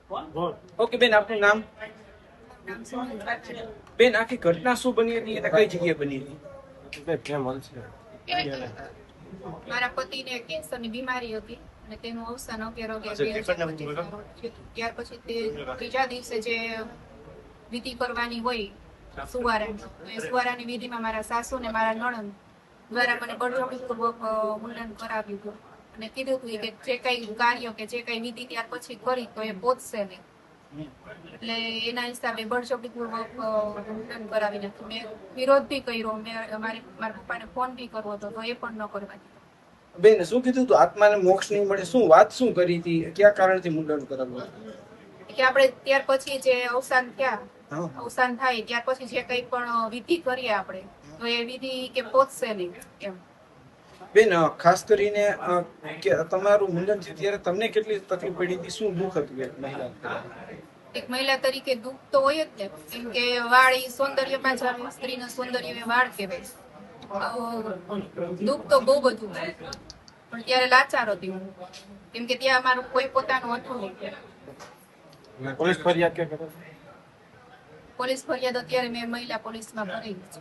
Okay બેન, આપનું નામ? બેન, આખી ઘટના શું બની હતી અને કઈ જગ્યાએ બની હતી? મારા પતિને કેન્સરની બીમારી હતી અને તેનું અવસાન 11/11/2025 ત્યાર પછી તે ત્રીજા દિવસે જે વિધિ કરવાની હોય સુવારાની, એ સુવારાની વિધિમાં મારા સાસુ ને મારા નણંદ દ્વારા મને બળજબરીપૂર્વક મુંડન કરાવ્યું હતું અને કીધું હતું કે જે કઈ કાર્ય કે જે કઈ વિધિ ત્યાર પછી કરી તો એ પહોંચશે નહીં, એટલે એના હિસાબે બળજબરીપૂર્વક મુંડન કરાવી નાખ્યું. મેં વિરોધ બી કર્યો, મેં મારા પપ્પાને ફોન બી કરવો હતો તો એ પણ ન કરવા દીધો. બેન, શું કીધું તું? આત્માને મોક્ષ નહીં મળે, શું વાત શું કરી હતી? કયા કારણથી મુંડન કરાવ્યું? કે આપણે ત્યાર પછી જે અવસાન થાય ત્યાર પછી જે કઈ પણ વિધિ કરીએ આપણે તો એ વિધિ કે પહોંચશે નહીં એમ. બેન, ખાસ કરીને તમારું મુંડન છે ત્યારે તમને કેટલી તકલીફ પડી હતી? શું દુઃખ હતું એક મહિલા? એક મહિલા તરીકે દુઃખ તો હોય જ ને, કેમ કે વાળ એ સૌંદર્યમાં જ આવે, સ્ત્રીનું સૌંદર્ય એ વાળ કહેવાય. દુઃખ તો બહુ બધું છે, પણ ત્યારે લાચાર હતી હું, કેમ કે ત્યાં અમારું કોઈ પોતાનું હતું નહીં. પોલીસ ફરિયાદ કે કરે? પોલીસ ફરિયાદ અત્યારે મેં મહિલા પોલીસમાં ભરેલી છે.